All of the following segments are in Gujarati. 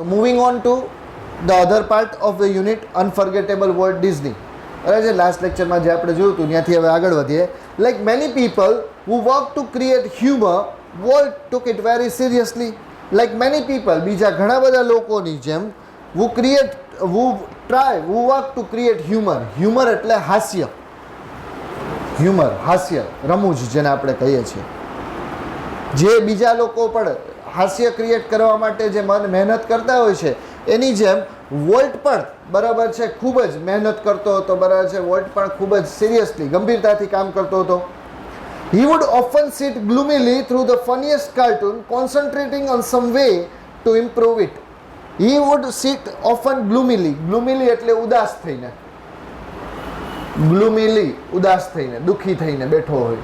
Moving on to the other part of the unit unforgettable Walt Disney. બરાબર છે. લાસ્ટ લેક્ચરમાં જે આપણે જોયું હતું ત્યાંથી હવે આગળ વધીએ. Like many people who work to create humour Walt took it very seriously. Like many people, બીજા ઘણા બધા લોકોની જેમ, who work to create humour. Humour એટલે હાસ્ય. હ્યુમર, હાસ્ય, રમૂજ જેને આપણે કહીએ છીએ. જે બીજા લોકો પણ હાસ્ય ક્રિએટ કરવા માટે જે મહેનત કરતા હોય છે એની જેમ વોલ્ટ પણ બરાબર છે ખૂબ જ મહેનત કરતો હતો. બરાબર છે. વોલ્ટ પણ ખૂબ જ સિરિયસલી, ગંભીરતાથી કામ કરતો હતો. He would often sit gloomily through the funniest cartoon, concentrating on some way to improve it. He would sit often gloomily. Gloomily એટલે ઉદાસ થઈને. Gloomily ઉદાસ થઈને, દુઃખી થઈને બેઠો હોય.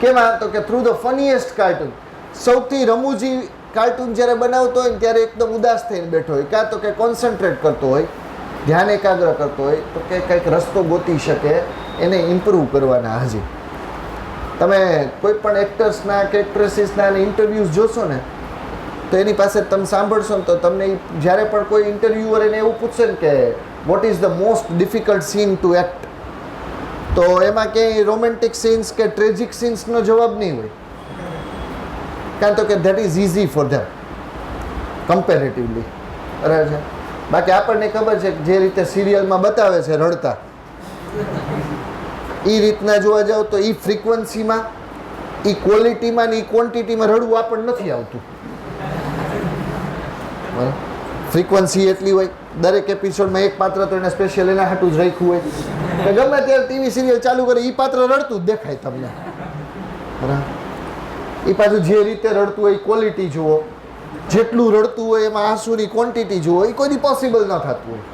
કેમાં? તો કે થ્રુ ધ ફનીએસ્ટ કાર્ટૂન. સૌથી રમૂજી કાર્ટૂન જ્યારે બનાવતો હોય ને ત્યારે એકદમ ઉદાસ થઈને બેઠો હોય. કાં તો કે કોન્સન્ટ્રેટ કરતો હોય, ધ્યાન એકાગ્ર કરતો હોય, તો કે કંઈક રસ્તો ગોતી શકે એને ઇમ્પ્રૂવ કરવાના. હજી તમે કોઈ પણ એક્ટર્સના કે એક્ટ્રેસીસના ઇન્ટરવ્યૂઝ જોશો ને તો એની પાસે તમે સાંભળશો ને તો તમને જ્યારે પણ કોઈ ઇન્ટરવ્યુઅર એને એવું પૂછશે ને કે what is the most difficult scene two act, તો એમાં ક્યાંય રોમેન્ટિક સીન્સ કે ટ્રેજિક સીન્સનો જવાબ નહીં હોય. કારણ તો કે that is easy for them comparatively. બરાબર છે. બાકી આપણને ખબર છે કે જે રીતે સિરિયલમાં બતાવે છે રડતા, એ રીતના જોવા જાવ તો એ ફ્રીક્વન્સીમાં, એ ક્વોલિટીમાં ને એ ક્વોન્ટિટીમાં રડવું આપણને નથી આવતું. ફ્રીક્વન્સી એટલી હોય, દરેક એપિસોડમાં એક પાત્ર તો એને સ્પેશિયલ એના હાટું જ રાખ્યું હોય કે ગમે ત્યારે ટીવી સિરિયલ ચાલુ કરે એ પાત્ર રડતું જ દેખાય તમને. બરાબર. એ પાછું જે રીતે રડતું હોય એ ક્વોલિટી જુઓ, જેટલું રડતું હોય એમાં આંસુની ક્વોન્ટિટી જુઓ, એ કોઈ પોસિબલ ન થતું હોય.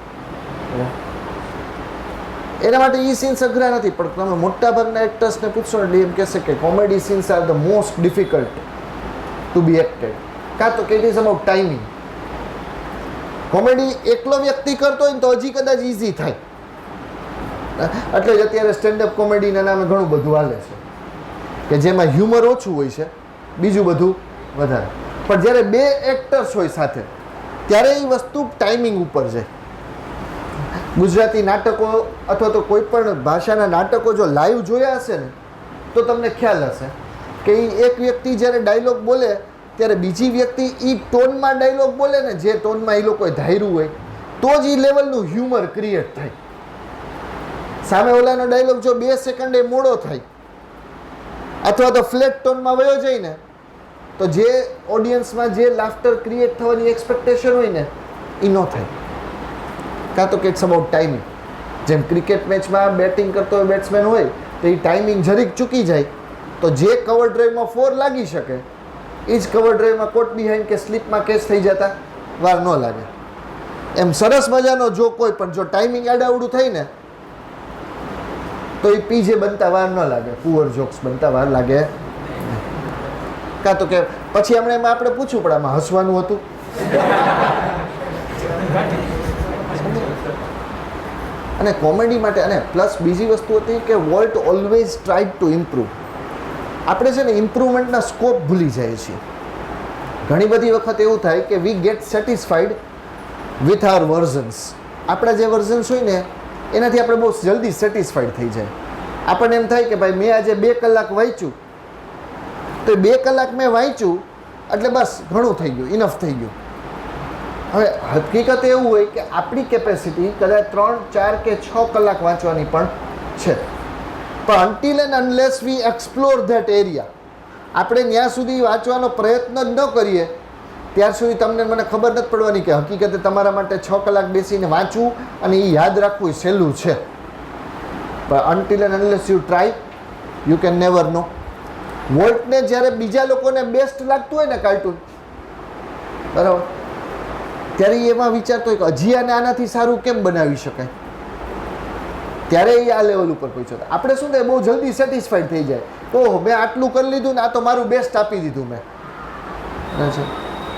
એના માટે એ સીન્સ અઘરા નથી. પણ તમે મોટાભાગના એક્ટર્સને પૂછશો ને એમ કહેશે કે comedy scenes are the most difficult to be acted. કાં તો કે it is about timing. Comedy એકલો વ્યક્તિ કરતો હોય ને તો હજી કદાચ ઇઝી થાય. એટલે જ અત્યારે સ્ટેન્ડઅપ કોમેડીના નામે ઘણું બધું હાલે છે કે જેમાં હ્યુમર ઓછું હોય છે, બીજું બધું વધારે. પણ જ્યારે બે એક્ટર્સ હોય સાથે ત્યારે એ વસ્તુ ટાઈમિંગ ઉપર જાય. ગુજરાતી નાટકો અથવા તો કોઈ પણ ભાષાના નાટકો જો લાઈવ જોયા હશે ને તો તમને ખ્યાલ હશે કે એ એક વ્યક્તિ જ્યારે ડાયલોગ બોલે ત્યારે બીજી વ્યક્તિ એ ટોનમાં ડાયલોગ બોલે ને જે ટોનમાં એ લોકોએ ધાર્યું હોય તો જ એ લેવલનું હ્યુમર ક્રિએટ થાય. સામે ઓલાનો ડાયલોગ જો 2 સેકન્ડે મોડો થાય અથવા તો ફ્લેટ ટોનમાં વયો જાય ને તો જે ઓડિયન્સમાં જે લાફ્ટર ક્રિએટ થવાની એક્સપેક્ટેશન હોય ને એ ન થાય. કાં તો કે ઇટ્સ અબાઉટ ટાઈમિંગ. જેમ ક્રિકેટ મેચમાં બેટિંગ કરતો હોય બેટ્સમેન હોય તો એ ટાઈમિંગ જરીક ચૂકી જાય તો જે કવર ડ્રાઈવમાં 4 લાગી શકે એ જ કવર ડ્રાઈવમાં કોટ બિહાઇન્ડ કે સ્લીપમાં કેચ થઈ જતા વાર ન લાગે. એમ સરસ મજાનો જો કોઈ પણ જો ટાઈમિંગ આડાવડું થાય ને તો એ પીજે બનતા વાર ન લાગે, પુઅર જોક્સ બનતા વાર લાગે. કાં તો કે પછી એમણે એમાં આપણે પૂછવું પડે આમાં હસવાનું હતું. અને કોમેડી માટે અને પ્લસ બીજી વસ્તુ હતી કે volt always tried to improve. આપણે છે ને ઇમ્પ્રુવમેન્ટના સ્કોપ ભૂલી જઈએ છીએ. ઘણી બધી વખત એવું થાય કે we get satisfied with our versions. આપણા જે વર્ઝન્સ હોય ને એનાથી આપણે બહુ જલ્દી સેટિસ્ફાઈડ થઈ જાય. આપણને એમ થાય કે ભાઈ મેં આજે 2 કલાક વાંચ્યું તો 2 કલાક મેં વાંચ્યું એટલે બસ ઘણું થઈ ગયું, ઇનફ થઈ ગયું. હવે હકીકત એવું હોય કે આપણી કેપેસિટી કદાચ 3, 4 કે 6 કલાક વાંચવાની પણ છે. પણ until and unless we explore that area, આપણે ત્યાં સુધી વાંચવાનો પ્રયત્ન જ ન કરીએ ત્યાર સુધી તમને મને ખબર નથી પડવાની કે હકીકતે તમારા માટે 6 કલાક બેસીને વાંચવું અને એ યાદ રાખવું એ સહેલું છે. પણ until and unless you try you can never know. વોલ્ટને જ્યારે બીજા લોકોને બેસ્ટ લાગતું હોય ને કાર્ટૂન, બરાબર, ત્યારે એમાં વિચારતો હોય કે હજી આનાથી સારું કેમ બનાવી શકાય. ત્યારે એ આ લેવલ ઉપર પહોંચ્યો. આપણે શું થાય બહુ જલ્દી સેટિસ્ફાઈડ થઈ જાય. ઓહો મેં આટલું કરી લીધું ને આ તો મારું બેસ્ટ આપી દીધું મેં.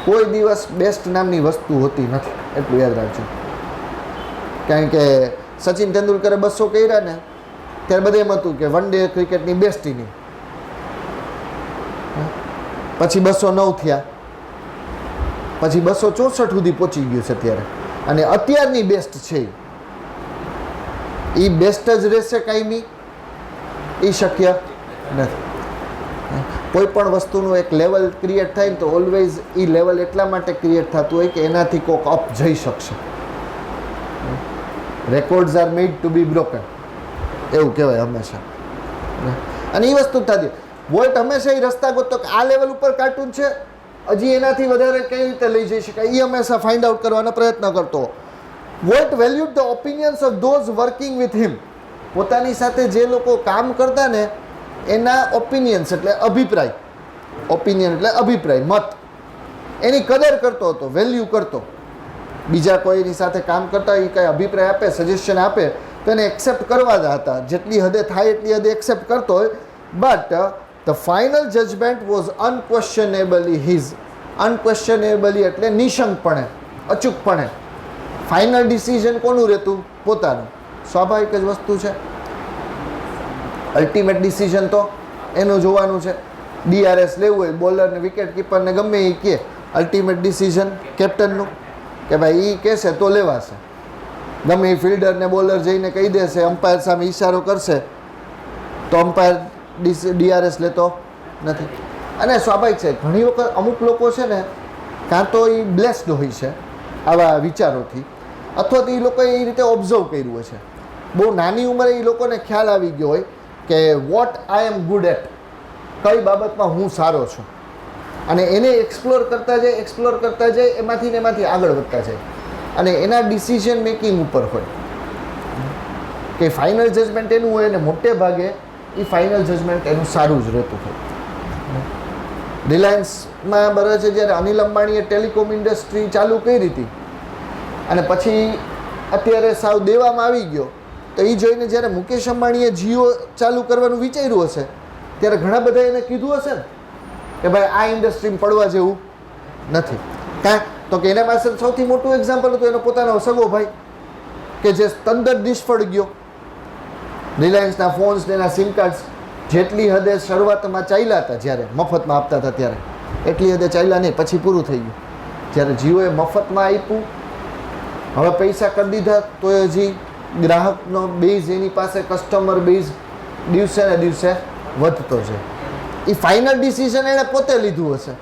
કોઈ દિવસ બેસ્ટ નામની વસ્તુ હોતી નથી, એટલું યાદ રાખજો. કારણ કે સચિન તેંડુલકરે 200 કર્યા ને ત્યારે બધે એમ હતું કે વન ડે ક્રિકેટની બેસ્ટ ઇનિંગ. પછી 209 થયા પછી 264 સુધી પહોંચી ગયું છે અત્યારે, અને અત્યારની બેસ્ટ છે એ બેસ્ટ જ રહેશે કાયમી, એ શક્ય નથી. કોઈ પણ વસ્તુનું એક લેવલ ક્રિએટ થાય ને તો ઓલવેઝ એ લેવલ એટલા માટે ક્રિએટ થતું હોય કે એનાથી કોક અપ જઈ શકશે. Records are made to be broken, એવું કહેવાય હંમેશા. અને એ વસ્તુ થતી વોલ્ટ હંમેશા એ રસ્તા ગોતતો કે આ લેવલ ઉપર કાર્ટૂન છે, હજી એનાથી વધારે કઈ રીતે લઈ જઈ શકાય, એ હંમેશા ફાઇન્ડ આઉટ કરવાનો પ્રયત્ન કરતો. Volt valued the opinions of those working with him. પોતાની સાથે જે લોકો કામ કરતા ને એના ઓપિનિયન્સ એટલે અભિપ્રાય, ઓપિનિયન એટલે અભિપ્રાય, મત, એની કદર કરતો હતો, વેલ્યુ કરતો. બીજા કોઈની સાથે કામ કરતા એ કંઈ અભિપ્રાય આપે, સજેશન આપે તો એને એક્સેપ્ટ કરવા જ હતા, જેટલી હદે થાય એટલી હદે એક્સેપ્ટ કરતો હોય. But the final judgement was unquestionably his. Unquestionably એટલે નિશંકપણે, અચૂકપણે. ફાઇનલ ડિસિઝન કોનું રહેતું? પોતાનું. સ્વાભાવિક જ વસ્તુ છે. અલ્ટિમેટ ડિસિઝન તો એનું જોવાનું છે. DRS લેવું હોય, બોલરને, વિકેટ કીપરને ગમે એ કહે, અલ્ટિમેટ ડિસિઝન કેપ્ટનનું કે ભાઈ એ કહેશે તો લેવાશે. ગમે એ ફિલ્ડરને બોલર જઈને કહી દેશે, અમ્પાયર સામે ઈશારો કરશે તો અમ્પાયર DRS લેતો નથી. અને સ્વાભાવિક છે, ઘણી વખત અમુક લોકો છે ને કાં તો એ બ્લેસ્ડ હોય છે આવા વિચારોથી, અથવા તો એ લોકોએ એ રીતે ઓબ્ઝર્વ કર્યું હોય છે. બહુ નાની ઉંમરે એ લોકોને ખ્યાલ આવી ગયો હોય કે what I am good at, કઈ બાબતમાં હું સારો છું, અને એને એક્સપ્લોર કરતા જાય, એમાંથી ને એમાંથી આગળ વધતા જાય, અને એના ડિસિઝન મેકિંગ ઉપર હોય કે ફાઇનલ જજમેન્ટ એનું હોય, અને મોટે ભાગે એ ફાઇનલ જજમેન્ટ એનું સારું જ રહેતું હોય. રિલાયન્સમાં બરાબર છે, જ્યારે અનિલ અંબાણીએ ટેલિકોમ ઇન્ડસ્ટ્રી ચાલુ કરી હતી અને પછી અત્યારે સાવ દેવામાં આવી ગયો, તો એ જોઈને જ્યારે મુકેશ અંબાણીએ જીઓ ચાલુ કરવાનું વિચાર્યું હશે ત્યારે ઘણા બધા એને કીધું હશે ને કે ભાઈ આ ઇન્ડસ્ટ્રીમાં પડવા જેવું નથી. કાં તો કે એના પાસે સૌથી મોટું એક્ઝામ્પલ હતું એનો પોતાનો સગો ભાઈ કે જે તંદર નિષ્ફળ ગયો. રિલાયન્સના ફોન્સ ને એના સિમ કાર્ડ્સ જેટલી હદે શરૂઆતમાં ચાલ્યા હતા, જ્યારે મફતમાં આપતા હતા ત્યારે એટલી હદે ચાલ્યા નહીં, પછી પૂરું થઈ ગયું. જ્યારે જીઓએ મફતમાં આપ્યું, હવે પૈસા કરી દીધા, તો હજી ગ્રાહકનો બેઝ, એની પાસે કસ્ટમર બેઝ દિવસે ને દિવસે વધતો છે. એ ફાઇનલ ડિસિઝન એણે પોતે લીધું હશે,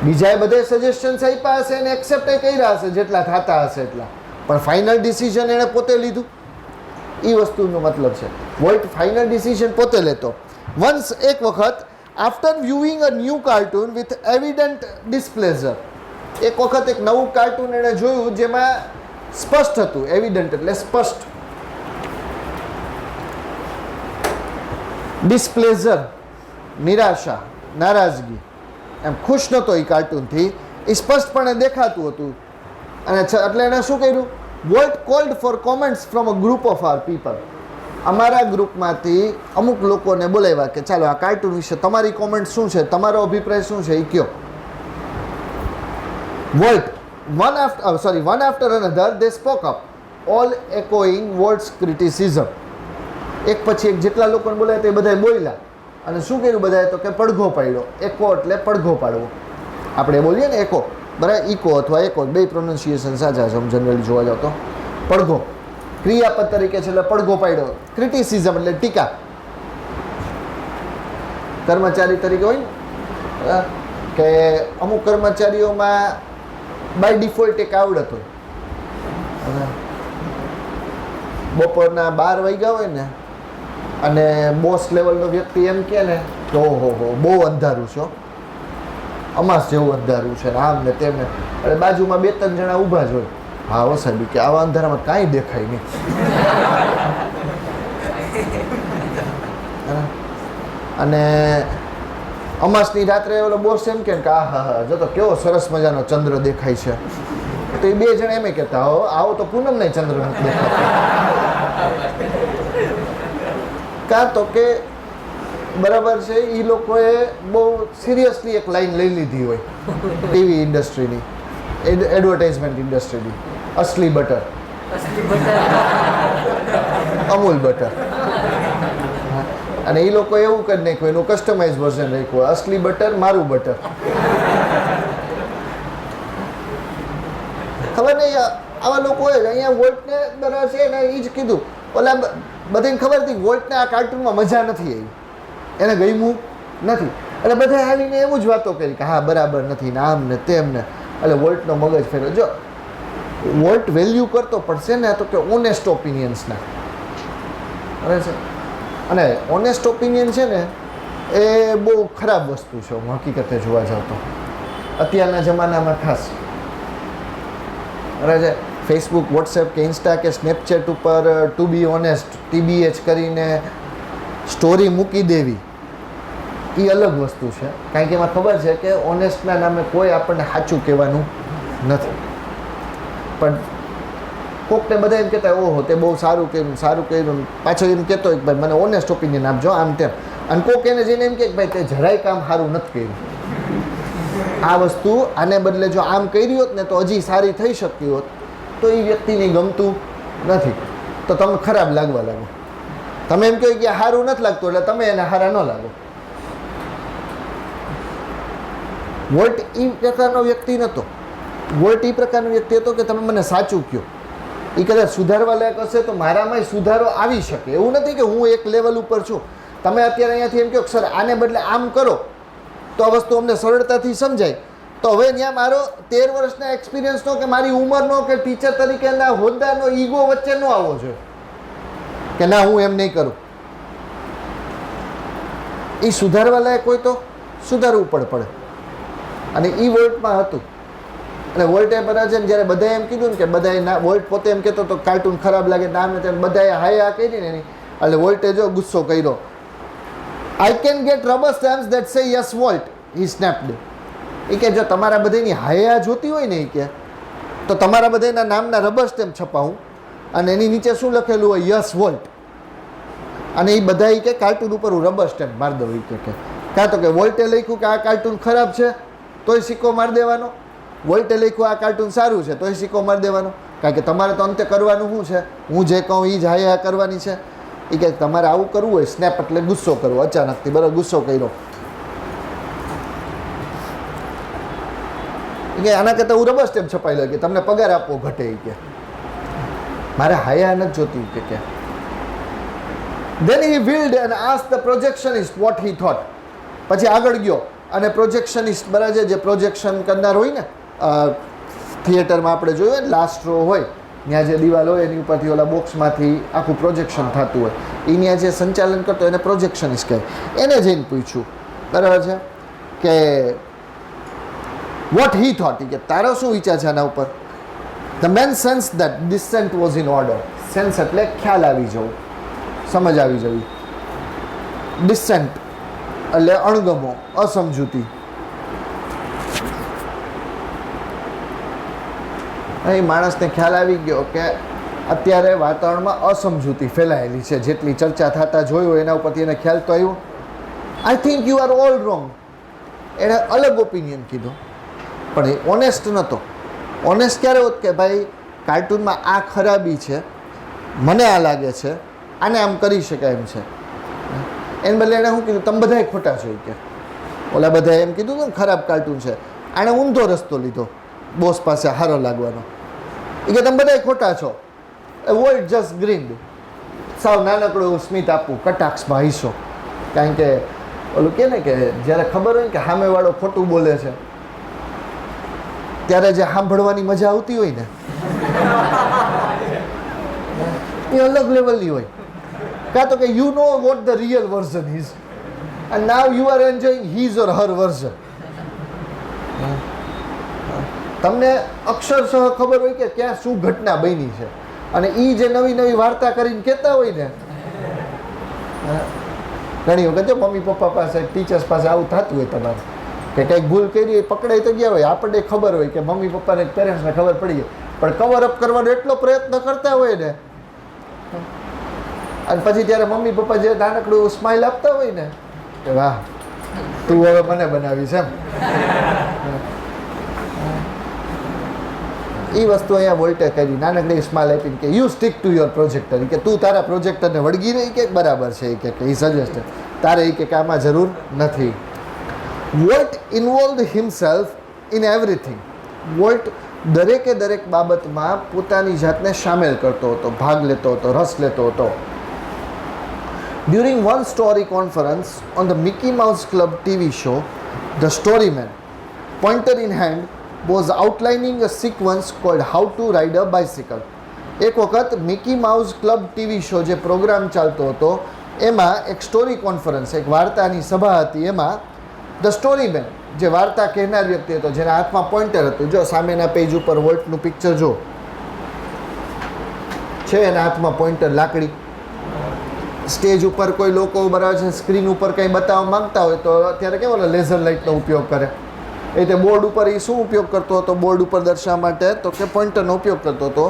બીજાએ બધે સજેશન્સ આપ્યા હશે અને એક્સેપ્ટ કર્યા હશે જેટલા થતા હશે એટલા, પણ ફાઇનલ ડિસિઝન એણે પોતે લીધું. એ વસ્તુનો મતલબ છે વોલ્ટ ફાઇનલ ડિસિઝન પોતે લેતો. વન્સ એક વખત after viewing a new cartoon with evident displeasure, એક વખત એક નવું કાર્ટૂન એણે જોયું જેમાં સ્પષ્ટ હતું, એવિડન્ટ એટલે સ્પષ્ટ, ડિસ્પ્લેઝર નિરાશા, નારાજગી, એમ ખુશ નહોતો એ કાર્ટૂનથી, એ સ્પષ્ટપણે દેખાતું હતું. અને એટલે એણે શું કર્યું? Walt called for comments from a group of our people. અમારા ગ્રુપમાંથી અમુક લોકોને બોલાવ્યા કે ચાલો આ કાર્ટૂન વિશે તમારી કોમેન્ટ શું છે, તમારો અભિપ્રાય શું છે એ કયો. Volt one after another they spoke up, all echoing Walt's criticism. એક પછી એક જેટલા લોકોને બોલાય તે બધાએ બોલ્યા, અને શું કર્યું બધાએ? તો કે પડઘો પાડ્યો. એકો એટલે પડઘો પાડવો, આપણે બોલીએ ને એકો, બરાબર, ઇકો અથવા એકો બે પ્રોનાઉન્સિએશન સાચા છે. જનરલી જોવા જાવ તો પડઘો ક્રિયાપદ તરીકે છે એટલે પડઘો પાડ્યો. ક્રિટિસિઝમ એટલે ટીકા, કર્મચારી તરીકે હોય કે અમુક કર્મચારીઓમાં બાય ડિફોલ્ટ એક આવડત હોય, બપોરના 12 વાગ્યા હોય ને અને બોસ લેવલનો વ્યક્તિ એમ કહે ને કે ઓહો બહુ અંધારું છે, અમાસ જેવું અંધારું છે, આમ ને તેમ ને, અને બાજુમાં 2-3 જણા ઊભા જ હોય. હા હો સાહેબ કે આવા અંધારામાં કાંઈ દેખાય નહીં. અને અમાસની રાત્રે ઓલો બોસ એમ કે હા હા હા જો તો કેવો સરસ મજાનો ચંદ્ર દેખાય છે, તો એ 2 જણા એમ કહેતા હો આવો તો પૂનમ નહીં ચંદ્ર નથી દેખાતો. કાં તો કે બરાબર છે, એ લોકોએ બહુ સિરિયસલી એક લાઈન લઈ લીધી હોય ટીવી ઇન્ડસ્ટ્રીની, એડવર્ટાઇઝમેન્ટ ઇન્ડસ્ટ્રીની, અસલી બટર, અમૂલ બટર, અને એ લોકો એવું કરી નાખ્યું, એનું કસ્ટમાઇઝ વર્ઝન રાખ્યું, અસલી બટર મારું બટર. ખબર નહીં આવા લોકો હોય અહીંયા વોલ્ટને બરાબર છે એને એ જ કીધું ઓલા બધાને ખબર હતી વોલ્ટને આ કાર્ટૂનમાં મજા નથી આવી, એને ગમ્યું નથી, એટલે બધા આવીને એવું જ વાતો કરી કે હા બરાબર નથી ને આમ ને તેમ ને, એટલે વોલ્ટનો મગજ ફેરવ્યો. જો વોલ્ટ વેલ્યુ કરતો પડશે ને તો કે ઓનેસ્ટ ઓપિનિયન્સના, બરાબર છે. અને ઓનેસ્ટ ઓપિનિયન છે ને એ બહુ ખરાબ વસ્તુ છે હકીકતે જોવા જાવ તો અત્યારના જમાનામાં ખાસ, બરાબર છે. ફેસબુક, વોટ્સએપ કે ઇન્સ્ટા કે સ્નેપચેટ ઉપર ટુ બી ઓનેસ્ટ TBH કરીને સ્ટોરી મૂકી દેવી એ અલગ વસ્તુ છે, કારણ કે એમાં ખબર છે કે ઓનેસ્ટના નામે કોઈ આપણને સાચું કહેવાનું નથી. પણ કોકને બધા એમ કહેતા ઓહો તે બહુ સારું કર્યું, પાછો એમ કહેતો હોય કે ભાઈ મને ઓનેસ્ટ ઓપિનિયન આપજો આમ તેમ, અને કોક એને જઈને એમ કહે કે ભાઈ તે જરાય કામ સારું નથી કર્યું. આ વસ્તુ આને બદલે જો આમ કરી હોત ને તો હજી સારી થઈ શકતી હોત, તો એ વ્યક્તિને ગમતું નથી તો તમે ખરાબ લાગવા લાગો. તમે એમ કહો કે સારું નથી લાગતું એટલે તમે એને સારા ન લાગો. વોલ્ટ એ પ્રકારનો વ્યક્તિ નહોતો. વોલ્ટ એ પ્રકારનો વ્યક્તિ હતો કે તમે મને સાચું કહો, એ કદાચ સુધારવા લાયક હશે તો મારામાં સુધારો આવી શકે. એવું નથી કે હું એક લેવલ ઉપર છું. તમે અત્યારે અહીંયાથી એમ કહો કે સર આને બદલે આમ કરો તો આ વસ્તુ અમને સરળતાથી સમજાય, તો હવે ત્યાં મારો 13 વર્ષના એક્સપિરિયન્સનો કે મારી ઉંમરનો કે ટીચર તરીકેના હોદ્દાનો ઈગો વચ્ચે ન આવવો જોઈએ કે ના હું એમ નહીં કરું. એ સુધારવા લાયક હોય તો સુધારવું પડે. અને એ વોલ્ટમાં હતું. અને વોલ્ટે બરાબર છે ને જ્યારે બધાએ એમ કીધું ને કે બધાએ ના, વોલ્ટ પોતે એમ કહેતો તો કાર્ટૂન ખરાબ લાગે નામ ને તેમ, બધાએ હાય કરી ને એની, એટલે વોલ્ટે જો ગુસ્સો કર્યો. I can get rubber stamps that say yes Walt, he snapped. એ કે જો તમારા બધાની હાયા જોતી હોય ને એ કે તો તમારા બધાના નામના રબર સ્ટેમ્પ છપાવું અને એની નીચે શું લખેલું હોય યસ વોલ્ટ, અને એ બધા કે કાર્ટૂન ઉપર હું રબર સ્ટેમ્પ મારી દઉં. કે કાં તો કે વોલ્ટે લખ્યું કે આ કાર્ટૂન ખરાબ છે તોય સિક્કો મારી દેવાનો, વોલ્ટે લખ્યું આ કાર્ટૂન સારું છે તોય સિક્કો મારી દેવાનો, કારણ કે તમારે તો અંતે કરવાનું શું છે, હું જે કહું એ જ હાયા કરવાની છે. એ કે તમારે આવું કરવું હોય સ્નેપ એટલે ગુસ્સો કરવો અચાનકથી, બરાબર ગુસ્સો કર્યો કે આના કરતાં હું રબર સ્ટેમ્પ છપાઈ લઉં કે તમને પગાર આપવો ઘટે, એ કે મારે હાયા નથી જોતી. કે then he wheeled and asked the projectionist what he thought. પછી આગળ ગયો અને પ્રોજેક્શનિસ્ટ બરાબર છે જે પ્રોજેક્શન કરનાર હોય ને થિયેટરમાં આપણે જોયું ને લાસ્ટ રો હોય ત્યાં જે દિવાલ હોય એની ઉપરથી ઓલા બોક્સમાંથી આખું પ્રોજેક્શન થતું હોય એ ત્યાં જે સંચાલન કરતો એને પ્રોજેક્શનિસ્ટ કહે. એને જઈને પૂછ્યું બરાબર છે કે વોટ હી થોટ, કે તારો શું વિચાર છે આના ઉપર. The men sense that dissent was in order. Sense એટલે ખ્યાલ આવી જવું, સમજ આવી જવી. ડિસેન્ટ એટલે અણગમો, અસમજૂતી. અહીં માણસને ખ્યાલ આવી ગયો કે અત્યારે વાતાવરણમાં અસમજૂતી ફેલાયેલી છે. જેટલી ચર્ચા થતા જોયું એના ઉપરથી એને ખ્યાલ તો આવ્યો. I think you are all wrong. એણે અલગ ઓપિનિયન કીધો પણ એ ઓનેસ્ટ નહોતો. ઓનેસ્ટ ક્યારે હોત કે ભાઈ કાર્ટૂનમાં આ ખરાબી છે, મને આ લાગે છે, આને આમ કરી શકાય એમ છે. એને બદલે એણે શું કીધું તમે બધાય ખોટા છો. કે ઓલા બધાએ એમ કીધું ને ખરાબ કાર્ટૂન છે, આણે ઊંધો રસ્તો લીધો બોસ પાસે હારો લાગવાનો. એ કે તમે બધાય ખોટા છો. Walt just grinned. સાવ નાનકડું એવું સ્મિત આપવું, કટાક્ષમાં હૈસો. કારણ કે ઓલું કે ને કે જ્યારે ખબર હોય ને કે સામેવાળો ખોટું બોલે છે ત્યારે જે સાંભળવાની મજા આવતી હોય ને એ અલગ લેવલની હોય. કાં તો કે you know what the real version is and now you are enjoying his or Har version. તમને અક્ષરશઃ ખબર હોય કે ક્યાં શું ઘટના બની છે અને એ જે નવી નવી વાર્તા કરીને કહેતા હોય ને. ઘણી વખત જો મમ્મી પપ્પા પાસે ટીચર્સ પાસે આવું થતું હોય તમારે કે કંઈક ભૂલ કરી પકડાઈ તો ગયા હોય, આપણને ખબર હોય કે મમ્મી પપ્પાને પેરેન્ટ્સને ખબર પડી ગઈ, પણ કવર અપ કરવાનો એટલો પ્રયત્ન કરતા હોય ને અને પછી ત્યારે મમ્મી પપ્પા જે નાનકડું સ્માઇલ આપતા હોય ને કે વાહ તું હવે મને બનાવીશ એમ. એ વસ્તુ અહીંયા વોલ્ટે કરી, નાનકડી સ્માઇલ આપીને કે you stick to your projector. કે તું તારા પ્રોજેક્ટરને વળગી રહી કે બરાબર છે કે એ સજેસ્ટ તારે એ કે આમાં જરૂર નથી. Volt involve himself in everything. Volt દરેકે દરેક બાબતમાં પોતાની જાતને સામેલ કરતો હતો, ભાગ લેતો હતો, રસ લેતો હતો. During one story conference on the Mickey Mouse Club TV show, the storyman, pointer in hand, was outlining a sequence called How to Ride a Bicycle. એક વખત Mickey Mouse club TV show જે પ્રોગ્રામ ચાલતો હતો એમાં એક સ્ટોરી કોન્ફરન્સ, એક વાર્તાની સભા હતી. એમાં ધ સ્ટોરીમેન, જે વાર્તા કહેનાર વ્યક્તિ હતો, જેના હાથમાં પોઇન્ટર હતું, જો સામેના પેજ ઉપર વોલ્ટનું પિક્ચર જો છે, એના હાથમાં પોઇન્ટર, લાકડી. સ્ટેજ ઉપર કોઈ લોકો બરાબર છે, સ્ક્રીન ઉપર કંઈ બતાવવા માંગતા હોય તો અત્યારે કેવો લેઝર લાઇટનો ઉપયોગ કરે, એ રીતે બોર્ડ ઉપર એ શું ઉપયોગ કરતો હતો બોર્ડ ઉપર દર્શાવવા માટે, તો કે પોઇન્ટરનો ઉપયોગ કરતો હતો.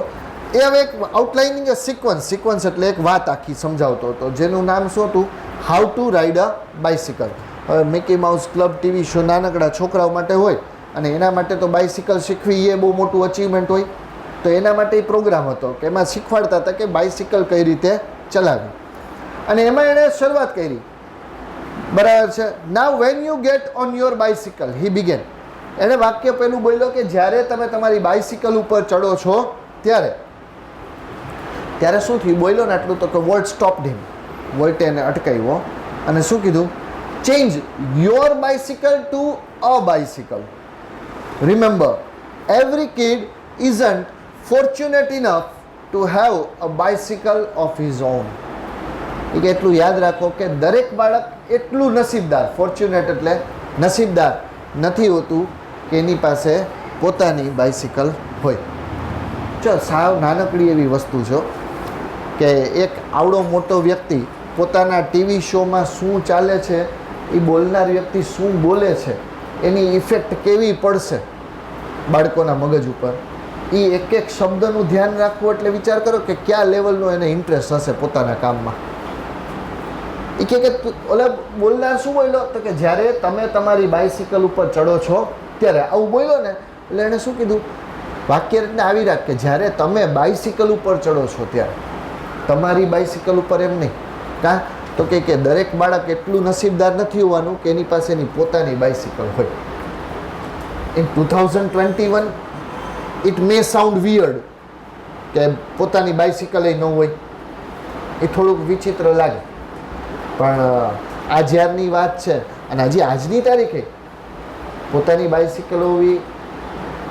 એ હવે એક આઉટલાઇનિંગ એ સિક્વન્સ એટલે એક વાત આખી સમજાવતો હતો, જેનું નામ શું હતું? How to ride a bicycle. હવે Mickey Mouse club TV show નાનકડા છોકરાઓ માટે હોય અને એના માટે તો બાઇસિકલ શીખવી એ બહુ મોટું અચીવમેન્ટ હોય, તો એના માટે એ પ્રોગ્રામ હતો કે એમાં શીખવાડતા હતા કે બાઇસિકલ કઈ રીતે ચલાવવી. અને એમાં એણે શરૂઆત કરી, બરાબર છે. Now when you get on your bicycle, he began. એણે વાક્ય પહેલું બોલ્યો કે જ્યારે તમે તમારી બાઇસિકલ ઉપર ચડો છો ત્યારે શું થયું? બોલ્યો ને આટલું તો કે વોલ્ટ સ્ટોપ્ડ હિમ. વોલ્ટે એને અટકાવ્યો અને શું કીધું? Change your bicycle to a bicycle. Remember, every kid isn't fortunate enough to have a bicycle of his own. એ કે એટલું યાદ રાખો કે દરેક બાળક એટલું નસીબદાર, ફોર્ચ્યુનેટ એટલે નસીબદાર નથી હોતું કે એની પાસે પોતાની બાઇસિકલ હોય. જો સાવ નાનકડી એવી વસ્તુ છે કે એક આવડો મોટો વ્યક્તિ પોતાના ટીવી શોમાં શું ચાલે છે, એ બોલનાર વ્યક્તિ શું બોલે છે, એની ઇફેક્ટ કેવી પડશે બાળકોના મગજ ઉપર, એ એક એક શબ્દનું ધ્યાન રાખવું એટલે વિચાર કરો કે કયા લેવલનો એને ઇન્ટરેસ્ટ હશે પોતાના કામમાં. એ કે ઓલા બોલનાર શું બોલ્યો? તો કે જ્યારે તમે તમારી બાઇસિકલ ઉપર ચડો છો ત્યારે, આવું બોલ્યો ને એટલે એણે શું કીધું? વાક્ય રીતને આવી રાખ કે જ્યારે તમે બાઇસિકલ ઉપર ચડો છો ત્યારે, તમારી બાઇસિકલ ઉપર એમ નહીં. કાં તો કે દરેક બાળક એટલું નસીબદાર નથી હોવાનું કે એની પાસે એની પોતાની બાઇસિકલ હોય. In 2021 it may sound weird કે પોતાની બાઇસિકલ ન હોય, એ થોડુંક વિચિત્ર લાગે, પણ આ જ્યારની વાત છે અને હજી આજની તારીખે પોતાની બાઇસિકલ હોવી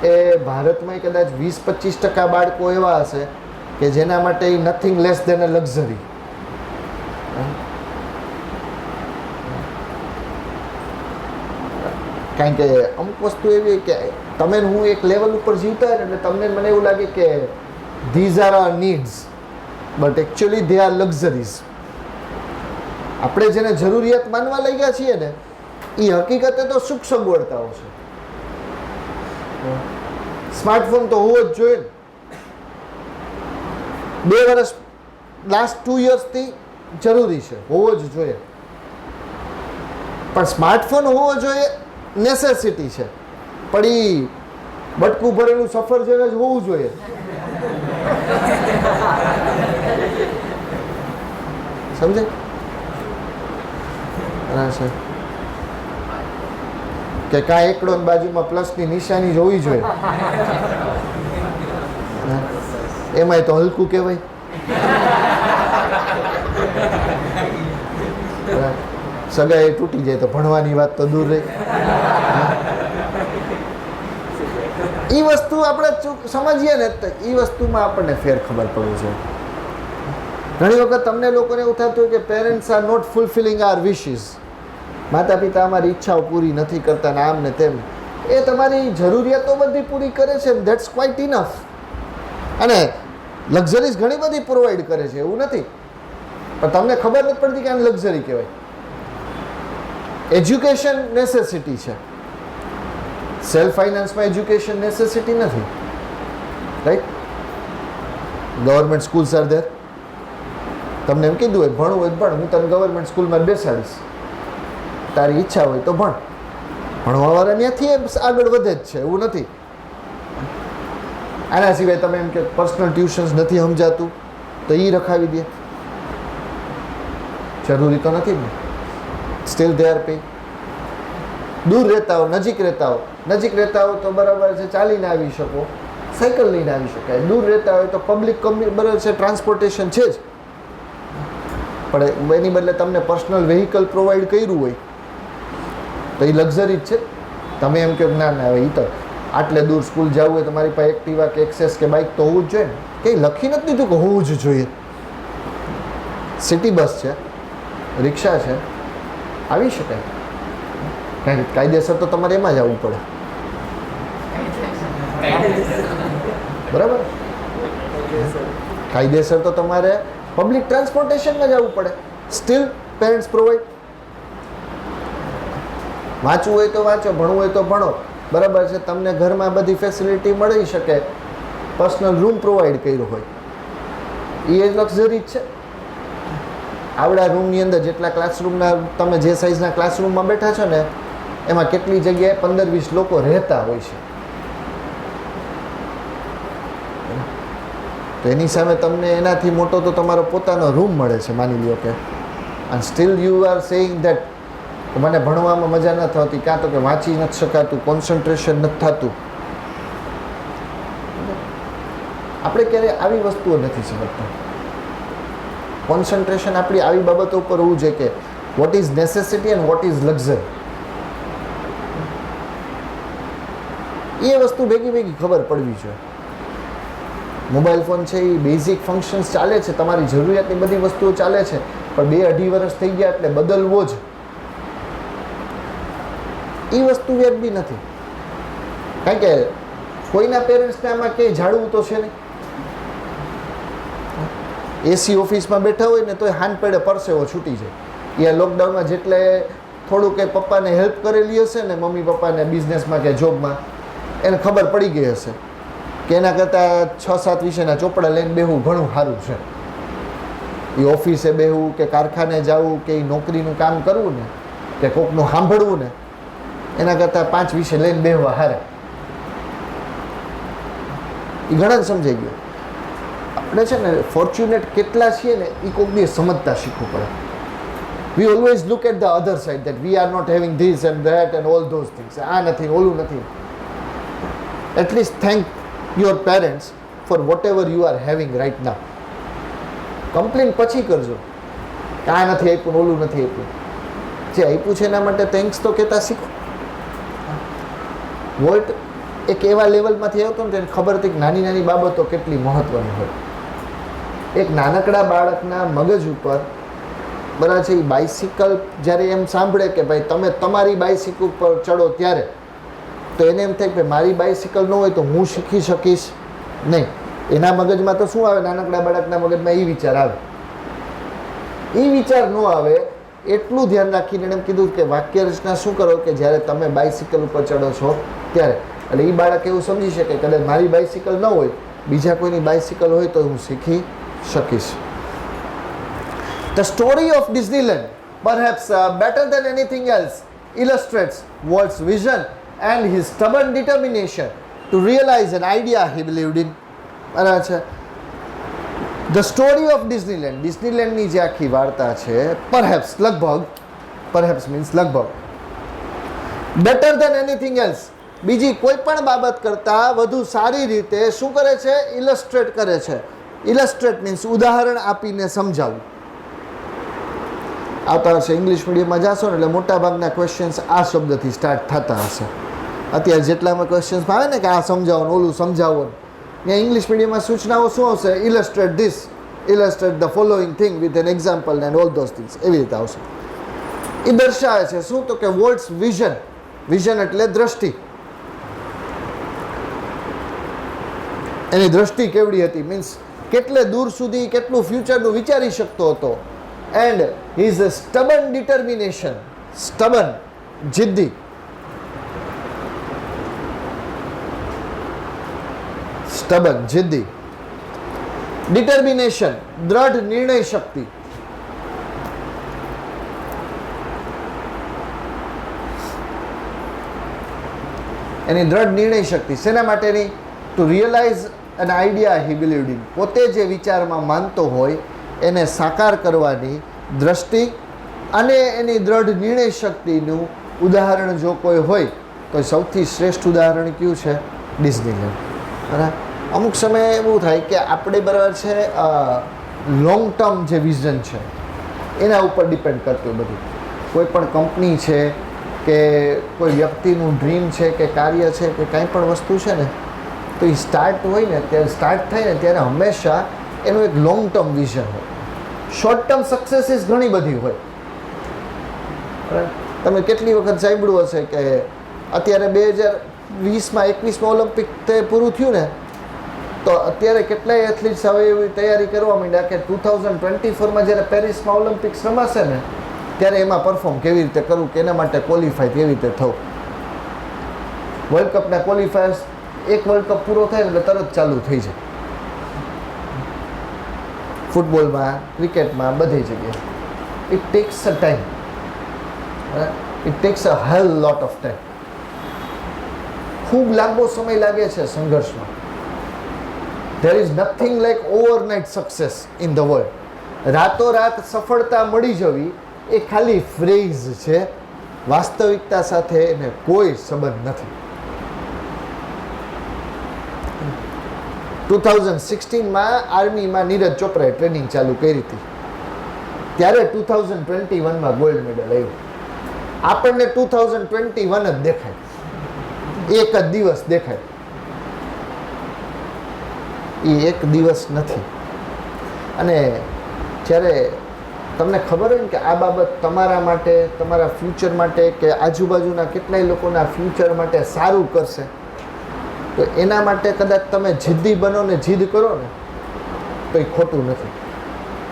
એ ભારતમાં કદાચ 20-25% બાળકો એવા હશે કે જેના માટે એ nothing less than a luxury. કારણ કે અમુક વસ્તુ એવી કે તમે હું એક લેવલ ઉપર જીવતા હોય એટલે તમને મને એવું લાગે કે these are our needs but actually they are luxuries. આપણે જેને જરૂરિયાત માનવા લઈ ગયા છીએ ને, એ હકીકતે તો સુખ સગવડતાઓ છે. સ્માર્ટફોન તો હોવો જ જોઈએ. 2 વર્ષ લાસ્ટ 2 યર્સથી જરૂરી છે, હોવો જ જોઈએ. પણ સ્માર્ટફોન હોવો જોઈએ નેસેસિટી છે, પણ એ બટકું ભરેલું સફર જેવું જ હોવું જોઈએ. સમજે કે કાંઈ એકડો બાજુમાં પ્લસની નિશાની જ હોવી જોઈએ. એમાંય તો હલકું કહેવાય. સગાઈ તૂટી જાય તો ભણવાની વાત તો દૂર રહી. એ વસ્તુ આપણે સમજીએ ને તો એ વસ્તુમાં આપણને ફેર ખબર પડે છે. ઘણી વખત તમને લોકોને એવું થતું હોય કે parents are not fulfilling our wishes. માતા પિતા અમારી ઈચ્છાઓ પૂરી નથી કરતા ને આમ ને તેમ. એ તમારી જરૂરિયાતો બધી પૂરી કરે છે, ધેટ્સ ક્વાઇટ ઇનફ. અને લક્ઝરીઝ ઘણી બધી પ્રોવાઈડ કરે છે, એવું નથી, પણ તમને ખબર નથી પડતી કે આને લક્ઝરી કહેવાય. એજ્યુકેશન નેસેસિટી છે, સેલ્ફ ફાઇનાન્સમાં એજ્યુકેશન નેસેસિટી નથી, right? Government schools are there. તમને એમ કીધું હોય ભણવું હોય ભણ, હું તને ગવર્મેન્ટ સ્કૂલમાં બેસાડીશ, તારી ઈચ્છા હોય તો ભણ. ભણવાવાળા ત્યાંથી આગળ વધે જ છે, એવું નથી. આના સિવાય તમે એમ કે પર્સનલ ટ્યુશન્સ નથી સમજાતું તો એ રખાવી દે, જરૂરી તો નથી ને. Steel they are pay. દૂર રહેતા હો, નજીક રહેતા હો તો બરાબર છે, ચાલીને આવી શકો, સાયકલ લઈને આવી શકાય. દૂર રહેતા હોય તો પબ્લિક બરાબર છે, ટ્રાન્સપોર્ટેશન છે જ, પણ એની બદલે તમને પર્સનલ વેહિકલ પ્રોવાઈડ કર્યું હોય તો એ લક્ઝરી જ છે. તમે એમ કહો ના ના, હવે એ તો આટલે દૂર સ્કૂલ જવું હોય તો મારી પાસે એક્ટિવા કે એક્સેસ કે બાઇક તો હોવું જ જોઈએ ને. કંઈ લખી નથી દીધું કે હોવું જ જોઈએ. સિટી બસ છે, રિક્ષા છે, આવી શકાય. કારણ કે કાયદેસર તો તમારે એમાં જ આવવું પડે, બરાબર? કાયદેસર તો તમારે પબ્લિક ટ્રાન્સપોર્ટેશનમાં જવું પડે. Steel parents provide. વાંચવું હોય તો વાંચો, ભણવું હોય તો ભણો, બરાબર છે. તમને ઘરમાં બધી ફેસિલિટી મળી શકે, પર્સનલ રૂમ પ્રોવાઈડ કર્યો હોય, એ લક્ઝરી જ છે. આવડા રૂમની અંદર જેટલા ક્લાસરૂમના તમે જે સાઇઝના ક્લાસરૂમમાં બેઠા છો ને, એમાં કેટલી જગ્યાએ 15-20 લોકો રહેતા હોય છે. તો એની સામે તમને એનાથી મોટો તો તમારો પોતાનો રૂમ મળે છે, માની લ્યો કે. And steel you are saying that મને ભણવામાં મજા નથી આવતી, કાં તો કે વાંચી નથી શકાતું, કોન્સન્ટ્રેશન નથી થતું. આપણે ક્યારેય આવી વસ્તુઓ નથી સમજતા. કોન્સન્ટ્રેશન આપણી આવી બાબતો ઉપર હોવું જોઈએ કે what is necessity and what is luxury. એ વસ્તુ ભેગી ખબર પડવી જોઈએ. મોબાઈલ ફોન છે એ બેઝિક ફંક્શન્સ ચાલે છે, તમારી જરૂરિયાતની બધી વસ્તુઓ ચાલે છે, પણ 2-2.5 વર્ષ થઈ ગયા એટલે બદલવો જ, એ વસ્તુ વ્યાજબી નથી. કારણ કે કોઈના પેરેન્ટ્સને આમાં ક્યાંય જાળવું તો છે નહીં. એસી ઓફિસમાં બેઠા હોય ને તોય હાન પેડે પરસેવો છૂટી જાય. એ લોકડાઉનમાં જેટલે થોડું કંઈ પપ્પાને હેલ્પ કરેલી હશે ને, મમ્મી પપ્પાને બિઝનેસમાં કે જોબમાં, એને ખબર પડી ગઈ હશે કે એના કરતાં 6-7 વિષયના ચોપડા લઈને બેહવું ઘણું સારું છે. એ ઓફિસે બેહવું કે કારખાને જવું કે એ નોકરીનું કામ કરવું ને કે કોકનું સાંભળવું ને, એના કરતાં 5 વિષય લઈને બેહવા હારે. એ ઘણા જ સમજાઈ ગયું. આપણે છે ને ફોર્ચ્યુનેટ કેટલા છીએ ને એ કોક દિવસ સમજતા શીખવું પડે. We always look at the other side that we are not having this and that and all those things. આ નથી, ઓલું નથી. At least thank your parents for whatever you are having right now. Complain પછી કરજો, આ નથી આપ્યું, ઓલું નથી આપ્યું. જે આપ્યું છે એના માટે થેન્ક્સ તો કહેતા શીખો. વોલ્ટ એક એવા લેવલમાંથી આવતો ને તેને ખબર હતી કે નાની નાની બાબતો કેટલી મહત્વની હોય. એક નાનકડા બાળકના મગજ ઉપર બરાબર છે, એ બાઇસિકલ જ્યારે એમ સાંભળે કે ભાઈ તમે તમારી બાઇસિકલ ઉપર ચડો ત્યારે, તો એને એમ થાય કે મારી બાઇસિકલ ન હોય તો હું શીખી શકીશ નહીં. એના મગજમાં તો શું આવે, નાનકડા બાળકના મગજમાં એ વિચાર આવે. એ વિચાર ન આવે એટલું ધ્યાન રાખીને એમ કીધું કે વાક્ય રચના શું કરો કે જ્યારે તમે બાઇસિકલ ઉપર ચડો છો ત્યારે. એટલે એ બાળક એવું સમજી શકે કદાચ મારી બાઇસિકલ ન હોય, બીજા કોઈની બાઇસિકલ હોય તો હું શીખી શકીશ. The story of Disneyland, perhaps better than anything else, illustrates Walt's vision and his stubborn determination to realize an idea he believed in. બરાબર છે. The story of Disneyland, ડિસ્નીલેન્ડની જે આખી વાર્તા છે, perhaps લગભગ, perhaps means લગભગ, better than anything else, બીજી કોઈ પણ બાબત કરતાં વધુ સારી રીતે શું કરે છે, ઇલસ્ટ્રેટ કરે છે. ઇલસ્ટ્રેટ મીન્સ ઉદાહરણ આપીને સમજાવવું. આવતા વર્ષે ઇંગ્લિશ મીડિયમમાં જશો ને એટલે મોટાભાગના ક્વેશ્ચન્સ આ શબ્દથી સ્ટાર્ટ થતા હશે. અત્યારે જેટલામાં ક્વેશ્ચન્સમાં આવે ને કે આ સમજાવો ઓલું સમજાવો, ત્યાં ઇંગ્લિશ મીડિયમમાં સૂચનાઓ શું આવશે, illustrate this, illustrate the following thing with an example and all those things, એવી રીતે આવશે. એ દર્શાવે છે શું, તો કે વોલ્ટ્સ વિઝન. વિઝન એટલે દ્રષ્ટિ. એની દ્રષ્ટિ કેવડી હતી, મીન્સ કેટલે દૂર સુધી કેટલું ફ્યુચરનું વિચારી શકતો હતો. And his stubborn determination, stubborn જિદ્દી, સ્ટબન જિદ્દી, ડિટર્મિનેશન દ્રઢ નિર્ણય શક્તિ. એની દ્રઢ નિર્ણય શક્તિ શેના માટેની, to realise an idea he believed in, પોતે જે વિચારમાં માનતો હોય એને સાકાર કરવાની દ્રષ્ટિ અને એની દ્રઢ નિર્ણય શક્તિનું ઉદાહરણ જો કોઈ હોય તો સૌથી શ્રેષ્ઠ ઉદાહરણ કયું છે, ડિઝનીલેન્ડ. બરાબર અમુક સમયે એવું થાય કે આપણે બરાબર છે લોંગ ટર્મ જે વિઝન છે એના ઉપર ડિપેન્ડ કરતું બધું. કોઈ પણ કંપની છે કે કોઈ વ્યક્તિનું ડ્રીમ છે કે કાર્ય છે કે કાંઈ પણ વસ્તુ છે ને, તો એ સ્ટાર્ટ હોય ને ત્યારે સ્ટાર્ટ થાય ને ત્યારે હંમેશા એનું એક લોંગ ટર્મ વિઝન હોય. શોર્ટ ટર્મ સક્સેસીસ ઘણી બધી હોય. તમે કેટલી વખત સાંભળ્યું હશે કે અત્યારે 2020માં 21માં ઓલિમ્પિક તે પૂરું થયું ને, તો અત્યારે કેટલાય એથ્લીટ્સ હવે એવી તૈયારી કરવા માંડ્યા કે 2024માં જ્યારે પેરિસમાં ઓલિમ્પિક્સ રમાશે ને ત્યારે એમાં પરફોર્મ કેવી રીતે કરવું, કે એના માટે ક્વોલિફાય કેવી રીતે થવું. વર્લ્ડ કપના ક્વોલિફાયર્સ એક વર્લ્ડ કપ પૂરો થાય એટલે તરત ચાલુ થઈ જાય. ફૂટબોલમાં, ક્રિકેટમાં, બધી જગ્યાએ. It takes a time. It takes a hell lot of time. ખૂબ લાંબો સમય લાગે છે સંઘર્ષમાં. There is nothing like overnight success in the world. રાતોરાત સફળતા મળી જવી એ ખાલી ફ્રેઝ છે, વાસ્તવિકતા સાથે એને કોઈ સંબંધ નથી. 2016માં આર્મીમાં નીરજ ચોપરાએ ટ્રેનિંગ ચાલુ કરી હતી, ત્યારે 2021માં ગોલ્ડ મેડલ આવ્યું. આપણને 2021 જ દેખાય, એક જ દિવસ દેખાય. એ એક દિવસ નથી. અને જ્યારે તમને ખબર હોય ને કે આ બાબત તમારા માટે, તમારા ફ્યુચર માટે કે આજુબાજુના કેટલાય લોકોના ફ્યુચર માટે સારું કરશે, તો એના માટે કદાચ તમે જિદ્દી બનો ને જીદ કરો ને તો એ ખોટું નથી.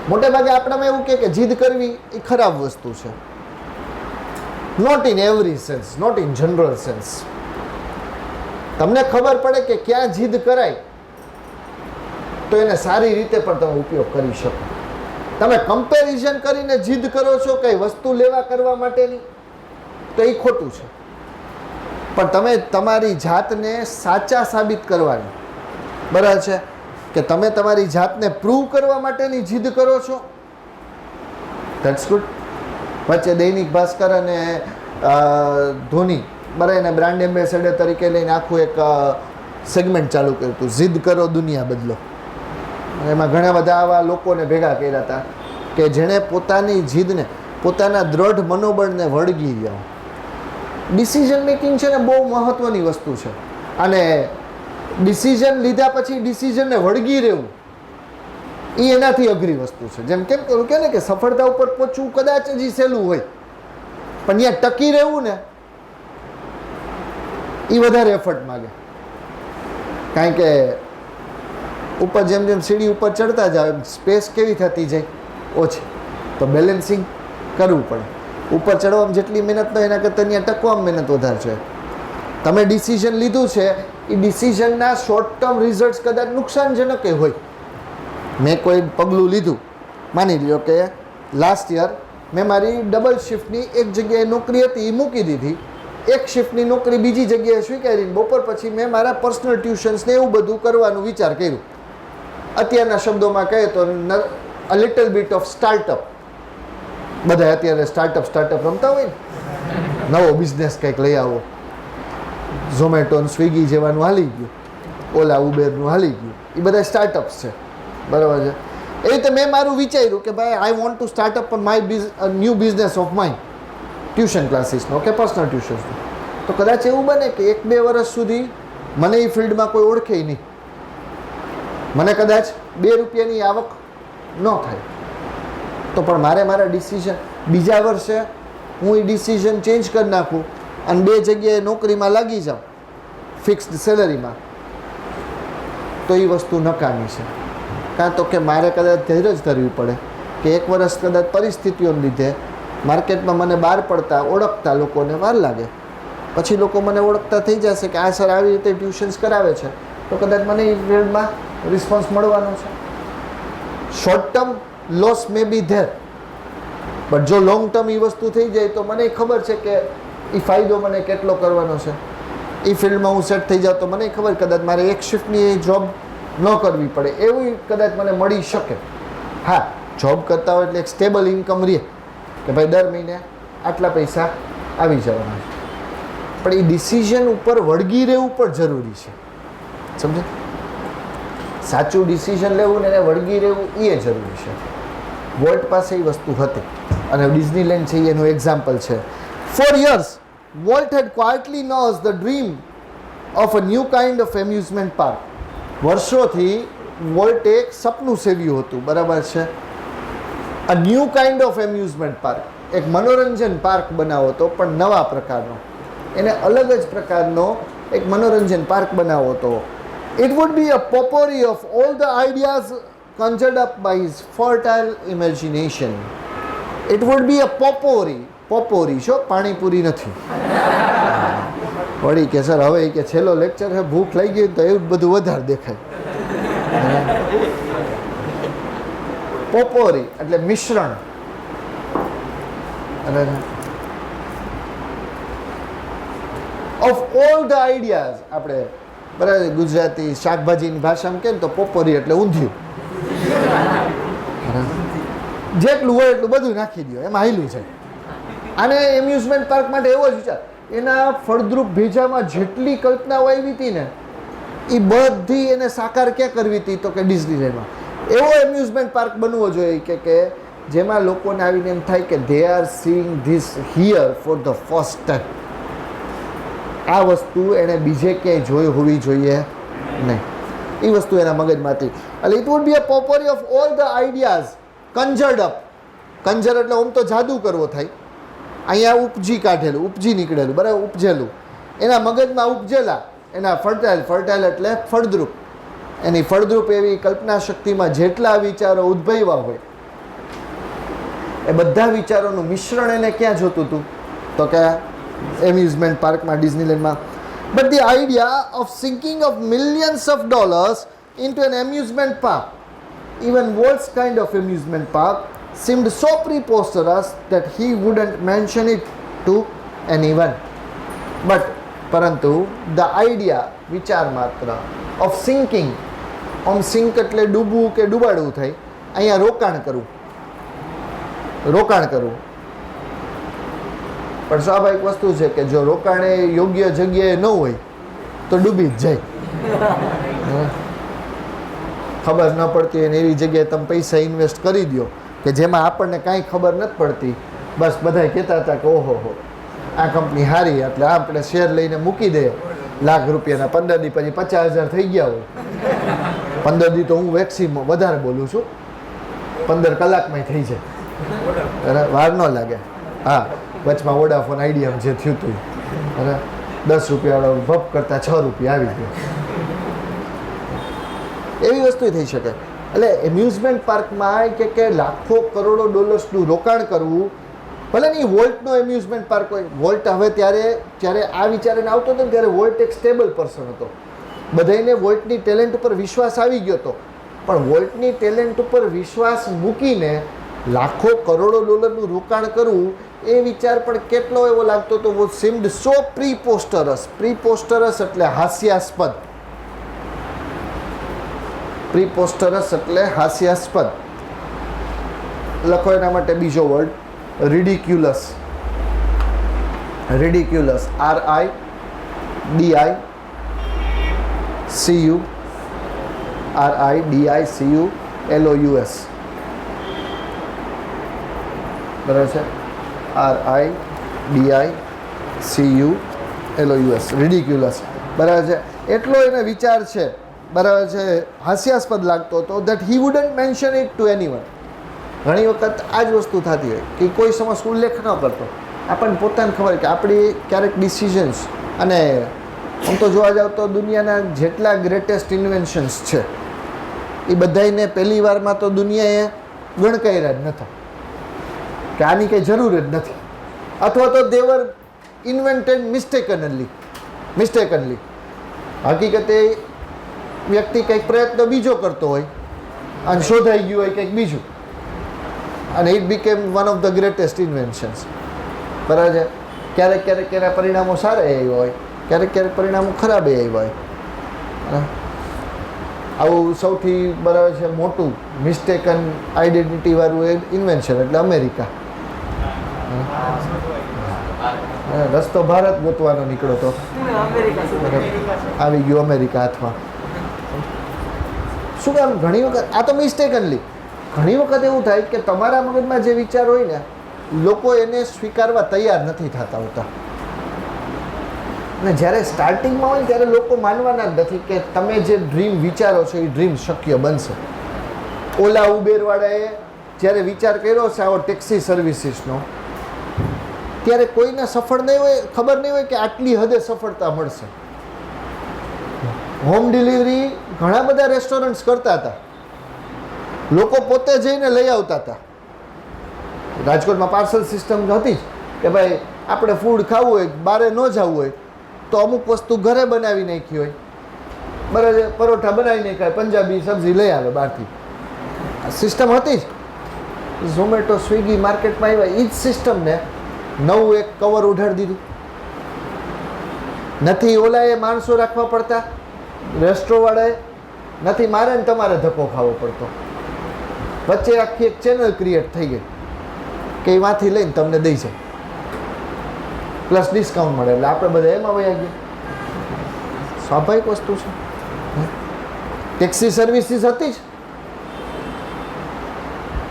મોટે ભાગે આપણામાં એવું કે જીદ કરવી એ ખરાબ વસ્તુ છે. Not in every sense, not in general sense. તમને ખબર પડે કે ક્યાં જીદ કરાય તો એને સારી રીતે પણ તમે ઉપયોગ કરી શકો. તમે કમ્પેરિઝન કરીને જીદ કરો છો કઈ વસ્તુ લેવા કરવા માટેની, તો એ ખોટું છે. પણ તમે તમારી જાતને સાચા સાબિત કરવાની, બરાબર છે, કે તમે તમારી જાતને પ્રૂવ કરવા માટેની જીદ કરો છો, ધેટ્સ ગુડ. વચ્ચે દૈનિક ભાસ્કર અને ધોની બરાબર એને બ્રાન્ડ એમ્બેસેડર તરીકે લઈને આખું એક સેગમેન્ટ ચાલુ કર્યું હતું, જીદ કરો દુનિયા બદલો. એમાં ઘણા બધા આવા લોકોને ભેગા કર્યા હતા કે જેણે પોતાની જીદને, પોતાના દ્રઢ મનોબળને વળગી ગયા. ડિસિઝન મેકિંગ છે ને બહુ મહત્ત્વની વસ્તુ છે. અને ડિસિઝન લીધા પછી ડિસિઝનને વળગી રહેવું એ એનાથી અઘરી વસ્તુ છે. જેમ કેમ કહું કે ને કે સફળતા ઉપર પહોંચવું કદાચ હજી સહેલું હોય, પણ ત્યાં ટકી રહેવું ને એ વધારે એફર્ટ માગે. કારણ કે ઉપર જેમ જેમ સીડી ઉપર ચડતા જાવ એમ સ્પેસ કેવી થતી જાય ઓછી, તો બેલેન્સિંગ કરવું પડે. ઉપર ચડવામાં જેટલી મહેનત ન એના કરતાં ત્યાં ટકવામાં મહેનત વધારે છે. તમે ડિસિઝન લીધું છે એ ડિસિઝનના શોર્ટ ટર્મ રિઝલ્ટ્સ કદાચ નુકસાનજનક હોય. મેં કોઈ પગલું લીધું, માની લ્યો કે લાસ્ટ યર મેં મારી ડબલ શિફ્ટની એક જગ્યાએ નોકરી હતી એ મૂકી દીધી, એક શિફ્ટની નોકરી બીજી જગ્યાએ સ્વીકારીને બપોર પછી મેં મારા પર્સનલ ટ્યુશન્સને એવું બધું કરવાનું વિચાર કર્યું. અત્યારના શબ્દોમાં કહે તો a little bit of startup. બધા અત્યારે સ્ટાર્ટઅપ રમતા હોય ને, નવો બિઝનેસ કંઈક લઈ આવો. ઝોમેટો ને સ્વિગી જેવાનું હાલી ગયું, ઓલા ઉબેરનું હાલી ગયું, એ બધા સ્ટાર્ટઅપ્સ છે, બરાબર છે. એ રીતે મેં મારું વિચાર્યું કે ભાઈ I want to startup my new business of mind, tuition ક્લાસીસનો કે પર્સનલ ટ્યુશન્સનો. તો કદાચ એવું બને કે 1-2 વર્ષ સુધી મને એ ફિલ્ડમાં કોઈ ઓળખે નહીં, મને કદાચ 2 રૂપિયાની આવક ન થાય, તો પણ મારા ડિસિઝન બીજા વર્ષે હું એ ડિસિઝન ચેન્જ કરી નાખું અને 2 જગ્યાએ નોકરીમાં લાગી જાઉં ફિક્સ્ડ સેલરીમાં, તો એ વસ્તુ નકામી છે. કાં તો કે મારે કદાચ ધીરજ ધરવી પડે કે 1 વર્ષ કદાચ પરિસ્થિતિઓને લીધે માર્કેટમાં મને બહાર પડતા ઓળખતા લોકોને વાર લાગે, પછી લોકો મને ઓળખતા થઈ જશે કે આ સર આવી રીતે ટ્યુશન્સ કરાવે છે, તો કદાચ મને એ ફિલ્ડમાં રિસ્પોન્સ મળવાનો છે. Short term loss may be there, but જો લોંગ ટર્મ એ વસ્તુ થઈ જાય તો મને ખબર છે કે એ ફાયદો મને કેટલો કરવાનો છે. એ ફિલ્ડમાં હું સેટ થઈ જાઉં તો મને ખબર કદાચ મારે એક શિફ્ટની જોબ ન કરવી પડે, એવું કદાચ મને મળી શકે. હા, જોબ કરતા હોય એટલે એક સ્ટેબલ ઇન્કમ રહે કે ભાઈ દર મહિને આટલા પૈસા આવી જવાના, પણ એ ડિસિઝન ઉપર વળગી રહેવું પણ જરૂરી છે, સમજે. સાચું ડિસિઝન લેવું ને એને વળગી રહેવું એ જરૂરી છે. વોલ્ટ પાસે એ વસ્તુ હતી અને ડિઝનીલેન્ડ છે એનું એક્ઝામ્પલ છે. For years, Walt had quietly nursed the dream of a new kind of amusement park. વર્ષોથી વોલ્ટે એક સપનું સેવ્યું હતું, બરાબર છે, a new kind of amusement park, એક મનોરંજન પાર્ક બનાવો હતો પણ નવા પ્રકારનો, એને અલગ જ પ્રકારનો એક મનોરંજન પાર્ક બનાવો હતો. It would be a potpourri of all the ideas conjured up by his fertile imagination. It would be a potpourri. પોપોરી છો, પાણીપુરી નથી. વળી કે સર હવે કે છેલ્લો લેક્ચર છે, ભૂખ લાગી ગઈ તો એવું બધું વધારે દેખાય. પોપોરી એટલે મિશ્રણ. અને ઓફ ઓલ ધ આઈડિયાઝ, આપણે બરાબર ગુજરાતી શાકભાજીની ભાષામાં કેમ તો પોપોરી એટલે ઊંધિયું. જેટલું હોય એટલું બધું નાખી દો, એમાં હાલ્યું છે. આને એમ્યુઝમેન્ટ પાર્ક માટે એવો જ વિચાર. એના ફળદ્રુપ ભેજામાં જેટલી કલ્પનાઓ આવી હતી ને એ બધી એને સાકાર ક્યાં કરવી હતી તો કે ડિઝનીલેન્ડમાં. એવો એમ્યુઝમેન્ટ પાર્ક બનવો જોઈએ કે જેમાં લોકોને આવીને એમ થાય કે they are seeing this here for the first time. આ વસ્તુ એણે બીજે ક્યાંય જોઈ હોવી જોઈએ નહીં. એ વસ્તુ એના મગજમાં હતી. એટલે it would be a potpourri of all the ideas conjured up. Conjure એટલે આમ તો જાદુ કરવો થાય. અહીંયા ઉપજી કાઢેલું, ઉપજી નીકળેલું, બરાબર, ઉપજેલું, એના મગજમાં ઉપજેલા, એના ફર્ટાઇલ એટલે ફળદ્રુપ, એની ફળદ્રુપ એવી કલ્પના શક્તિમાં જેટલા વિચારો ઉદ્ભવ્યા હોય એ બધા વિચારોનું મિશ્રણ એને ક્યાં જોતું હતું તો કે એમ્યુઝમેન્ટ પાર્કમાં, ડિઝનીલેન્ડમાં. But the idea of sinking of millions of dollars into an amusement park, even Walt's kind of amusement park, seemed so preposterous that he wouldn't mention it to anyone. But પરંતુ the idea, વિચાર માત્ર, of sinking, સિંક એટલે ડૂબવું કે ડૂબાડવું થાય, અહીંયા રોકાણ કરવું. પણ સ્વાભાવિક વસ્તુ છે કે જો રોકાણ એ યોગ્ય જગ્યાએ ન હોય તો ડૂબી જ જાય. ખબર ન પડતી હોય ને એવી જગ્યાએ તમે પૈસા ઇન્વેસ્ટ કરી દો કે જેમાં આપણને કાંઈ ખબર નથી પડતી, બસ બધા કહેતા હતા કે ઓહો હો આ કંપની સારી, એટલે આપણે શેર લઈને મૂકી દે લાખ રૂપિયાના, 15 દી પછી 50,000 થઈ ગયા હોય. 15 દી તો હું વેક્સિમ વધારે બોલું છું, 15 કલાકમાં થઈ જાય, વાર ન લાગે. હા, વચમાં વોડાફોન આઈડિયા જે થયું હતું અને 10 રૂપિયાવાળો ભપ કરતાં 6 રૂપિયા આવી ગયો. એવી વસ્તુ થઈ શકે. એટલે એમ્યુઝમેન્ટ પાર્કમાં કે લાખો કરોડો ડોલર્સનું રોકાણ કરવું, ભલે નહીં વોલ્ટનો એમ્યુઝમેન્ટ પાર્ક હોય. વોલ્ટ હવે ત્યારે આ વિચારીને આવતો હતો ને ત્યારે વોલ્ટ એક સ્ટેબલ પર્સન હતો. બધાને વોલ્ટની ટેલેન્ટ ઉપર વિશ્વાસ આવી ગયો હતો, પણ વોલ્ટની ટેલેન્ટ ઉપર વિશ્વાસ મૂકીને લાખો કરોડો ડોલરનું રોકાણ કરવું એ વિચાર પણ કેટલો એવો લાગતો હતો. વો સીમ્ડ સો પ્રીપોસ્ટરસ એટલે હાસ્યાસ્પદ. પ્રીપોસ્ટરસ એટલે હાસ્યાસ્પદ. લખો એના માટે બીજો વર્ડ રિડિક્યુલસ. RIDICULOUS RIDICULOUS બરાબર છે. RIDICULOUS રિડિક્યુલસ, બરાબર છે. એટલો એને વિચાર છે, બરાબર છે, હાસ્યાસ્પદ લાગતો હતો that he wouldn't mention it to anyone. ઘણી વખત આ જ વસ્તુ થતી હોય કે કોઈ સમસ્ત ઉલ્લેખ ન કરતો. આપણને પોતાને ખબર કે આપણી ક્યારેક ડિસિઝન્સ, અને આમ તો જોવા જાવ તો દુનિયાના જેટલા ગ્રેટેસ્ટ ઇન્વેન્શન્સ છે એ બધાને પહેલી વારમાં તો દુનિયાએ ગણકાર્યા જ નહોતા કે આની કંઈ જરૂર જ નથી, અથવા તો દેવર ઇન્વેન્ટેડ મિસ્ટેકનલી. હકીકતે વ્યક્તિ કંઈક પ્રયત્ન બીજો કરતો હોય અને શોધાઈ ગયું હોય કંઈક બીજું, અને it became one of the greatest inventions. બરાબર છે. ક્યારેક એના પરિણામો સારા આવ્યા હોય, ક્યારેક પરિણામો ખરાબ આવ્યા હોય. આવું સૌથી બરાબર છે મોટું મિસ્ટેકન આઈડેન્ટિટી વાળું ઇન્વેન્શન એટલે અમેરિકા. રસ્તો ભારત ગોતવાનો નીકળ્યો તો આવી ગયો અમેરિકા હાથમાં. શું કામ ઘણી વખત આ તો મિસ્ટેકનલી ઘણી વખત એવું થાય કે તમારા મગજમાં જે વિચાર હોય ને લોકો એને સ્વીકારવા તૈયાર નથી થતા હોતા. અને જ્યારે સ્ટાર્ટિંગમાં હોય ત્યારે લોકો માનવાના જ નથી કે તમે જે ડ્રીમ વિચારો છો એ ડ્રીમ શક્ય બનશે. ઓલા ઉબેરવાળાએ જ્યારે વિચાર કર્યો છે આવો ટેક્સી સર્વિસીસનો, ત્યારે કોઈને સફળ નહીં હોય, ખબર નહીં હોય કે આટલી હદે સફળતા મળશે. હોમ ડિલિવરી ઘણા બધા રેસ્ટોરન્ટ્સ કરતા હતા, લોકો પોતે જઈને લઈ આવતા હતા. રાજકોટમાં પાર્સલ સિસ્ટમ હતી કે ભાઈ આપણે ફૂડ ખાવું હોય, બહાર ન જવું હોય તો અમુક વસ્તુ ઘરે બનાવી નાખી હોય, બરાબર, પરોઠા બનાવી નાખાય, પંજાબી સબ્જી લઈ આવે બહારથી. સિસ્ટમ હતી જ. ઝોમેટો, સ્વિગી માર્કેટમાં આવ્યા, એ જ સિસ્ટમને નવું એક કવર ઉઢાડી દીધું. નથી ઓલાએ માણસો રાખવા પડતા, રેસ્ટોરન્ટવાળાએ, નથી મારે ને તમારે ધક્કો ખાવો પડતો. વચ્ચે આખી એક ચેનલ ક્રિએટ થઈ ગઈ કે એમાંથી લઈને તમને દઈ જાય, પ્લસ ડિસ્કાઉન્ટ મળે, એટલે આપણે બધા એમાં વયા ગયા. સ્વાભાવિક વસ્તુ છે. ટેક્સી સર્વિસીસ હતી જ,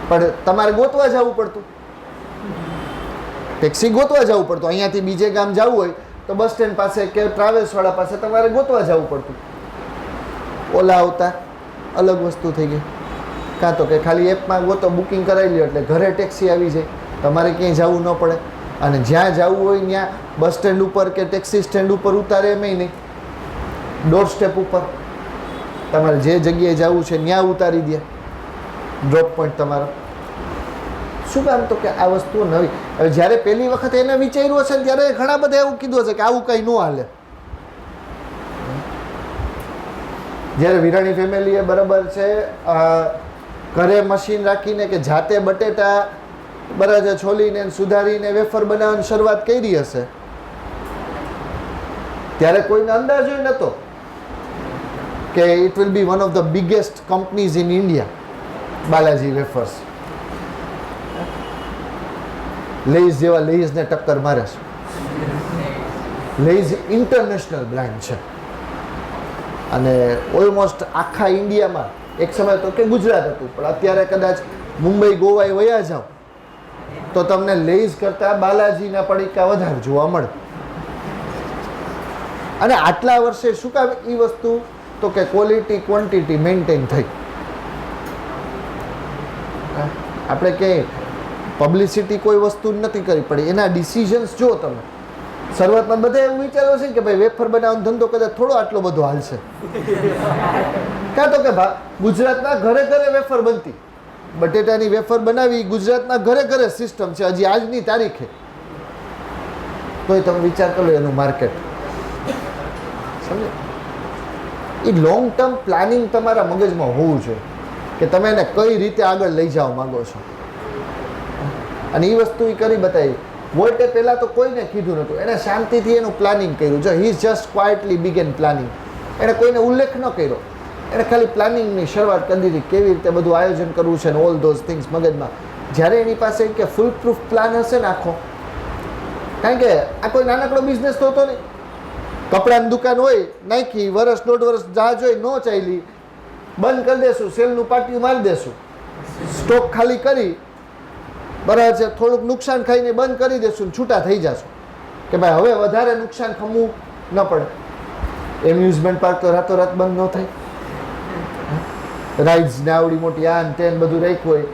પણ તમારે ગોતવા જવું પડતું, ટેક્સી ગોતવા જવું પડતું. અહીંયાથી બીજે ગામ જવું હોય તો બસ સ્ટેન્ડ પાસે કે ટ્રાવેલ્સવાળા પાસે તમારે ગોતવા જવું પડતું. ઓલા આવતા અલગ વસ્તુ થઈ ગઈ. કાં તો કે ખાલી એપમાં ગોતો, બુકિંગ કરાવી લ્યો એટલે ઘરે ટેક્સી આવી જાય, તમારે ક્યાંય જવું ન પડે. અને જ્યાં જવું હોય ત્યાં બસ સ્ટેન્ડ ઉપર કે ટેક્સી સ્ટેન્ડ ઉપર ઉતારે એમય નહીં, ડોર સ્ટેપ ઉપર તમારે જે જગ્યાએ જવું છે ત્યાં ઉતારી દે, ડ્રોપ પોઈન્ટ તમારો. શું કામ? તો કે આ વસ્તુઓ નવી. હવે જ્યારે પહેલી વખત એને વિચાર્યું હશે ત્યારે ઘણા બધા એવું કીધું હશે કે આવું કંઈ ન હાલે. જ્યારે વિરાણી ફેમિલીએ બરાબર છે ઘરે મશીન રાખીને કે જાતે બટેટા બરાબર છોલીને સુધારીને વેફર બનાવવાની શરૂઆત કરી હશે, ત્યારે કોઈને અંદાજ જ નહોતો કે it will be one of the biggest companies in India. Balaji wafers lays જેવા લેઝને ટક્કર મારે છે. લેઝ ઇન્ટરનેશનલ બ્રાન્ડ છે અને ઓલમોસ્ટ આખા ઇન્ડિયામાં એક સમય તો કે ગુજરાત હતું, પણ અત્યારે કદાચ મુંબઈ, ગોવાએ વયા જાઓ તો તમને લેઝ કરતાં બાલાજીના પડીકા વધારે જોવા મળે. અને આટલા વર્ષે શું કામ એ વસ્તુ? તો કે ક્વોલિટી ક્વોન્ટિટી મેન્ટેન થઈ. આપણે કે પબ્લિસિટી કોઈ વસ્તુ નથી કરી પડી, એના ડિસિઝન્સ જો તમે શરૂઆતમાં બધા એવું વિચારો છે કે ભાઈ વેફર બનાવવાનો ધંધો કદાચ થોડો આટલો બધો હાલશે. કાં તો કે ગુજરાતના ઘરે ઘરે વેફર બનતી, બટેટાની વેફર બનાવી ગુજરાતના ઘરે ઘરે સિસ્ટમ છે હજી આજની તારીખે. તોય તમે વિચાર કરો એનું માર્કેટ. સમજે? એ લોંગ ટર્મ પ્લાનિંગ તમારા મગજમાં હોવું જોઈએ કે તમે એને કઈ રીતે આગળ લઈ જવા માંગો છો. અને એ વસ્તુ એ કરી બતાવી. વોલ્ટે પહેલાં તો કોઈને કીધું નહોતું, એણે શાંતિથી એનું પ્લાનિંગ કર્યું. જો હી જસ્ટ ક્વાઇટલી બિગેન પ્લાનિંગ. એણે કોઈને ઉલ્લેખ ન કર્યો, એણે ખાલી પ્લાનિંગની શરૂઆત કરી દીધી, કેવી રીતે બધું આયોજન કરવું છે ને ઓલ ધોઝ થિંગ્સ મગજમાં. જ્યારે એની પાસે કે ફૂલ પ્રૂફ પ્લાન હશે ને આખો, કારણ કે આ કોઈ નાનકડો બિઝનેસ તો હતો નહીં. કપડાની દુકાન હોય, નાખી, વર્ષ દોઢ વર્ષ જહાજ હોય, ન ચાલી, બંધ કરી દેશું, સેલનું પાટિયું મારી દેશું, સ્ટોક ખાલી કરી બરાબર છે, થોડુંક નુકસાન ખાઈને બંધ કરી દેશું, છૂટા થઈ જશું કે ભાઈ હવે વધારે નુકસાન ખમવું ન પડે. એમ્યુઝમેન્ટ પાર્ક તો રાતોરાત બંધ ન થાય. રાઇડ્સ ને આવડી મોટી આન તેન બધું રાખ્યું હોય,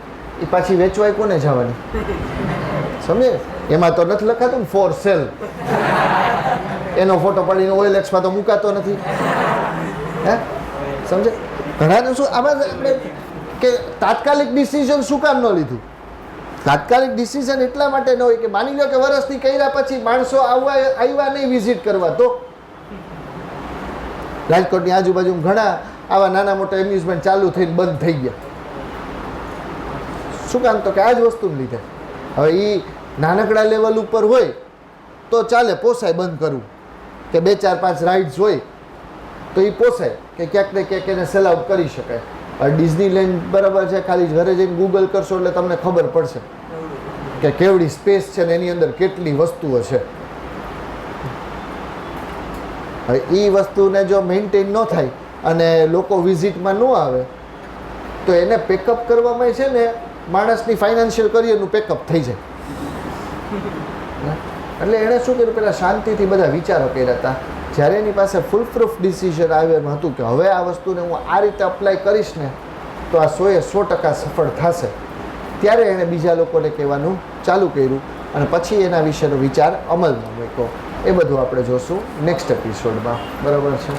એ પાછી વેચવાય કોને જવાની? સમજે? એમાં તો નથી લખાતું ને ફોર સેલ, એનો ફોટો પાડીને OLX-માં તો મુકાતો નથી. હે સમજે? ઘણાને શું આમાં કે તાત્કાલિક ડિસિઝન શું કામ ન લીધું? તાત્કાલિક ડિસિઝન એટલા માટે ન હોય કે માની લો કે વર્ષથી કર્યા પછી માણસો આવ્યા નહીં વિઝિટ કરવા, તો રાજકોટની આજુબાજુ ઘણા આવા નાના મોટા એમ્યુઝમેન્ટ ચાલુ થઈને બંધ થઈ ગયા. શું કામ? તો કે આ જ વસ્તુને લીધે. હવે એ નાનકડા લેવલ ઉપર હોય તો ચાલે, પોસાય બંધ કરવું, કે 2-4-5 રાઇડ્સ હોય તો એ પોસાય કે ક્યાંક ને ક્યાંક એને સેલ આઉટ કરી શકાય. ડિઝનીલેન્ડ બરાબર છે, ખાલી ઘરે જઈને ગૂગલ કરશો એટલે તમને ખબર પડશે કે કેવડી સ્પેસ છે ને એની અંદર કેટલી વસ્તુઓ છે. હવે એ વસ્તુને જો મેન્ટેન ન થાય અને લોકો વિઝિટમાં ન આવે તો એને પેકઅપ કરવામાં છે ને માણસની ફાઇનાન્શિયલ કરિયરનું પેકઅપ થઈ જાય. એટલે એણે શું કર્યું, પેલા શાંતિથી બધા વિચારો કર્યા હતા. જ્યારે એની પાસે ફૂલ પ્રૂફ ડિસિઝન આવ્યું એમ હતું કે હવે આ વસ્તુને હું આ રીતે અપ્લાય કરીશ ને તો આ 100% સફળ થશે, ત્યારે એણે બીજા લોકોને કહેવાનું ચાલુ કર્યું અને પછી એના વિશેનો વિચાર અમલમાં મૂક્યો. એ બધું આપણે જોશું નેક્સ્ટ એપિસોડમાં. બરાબર છે.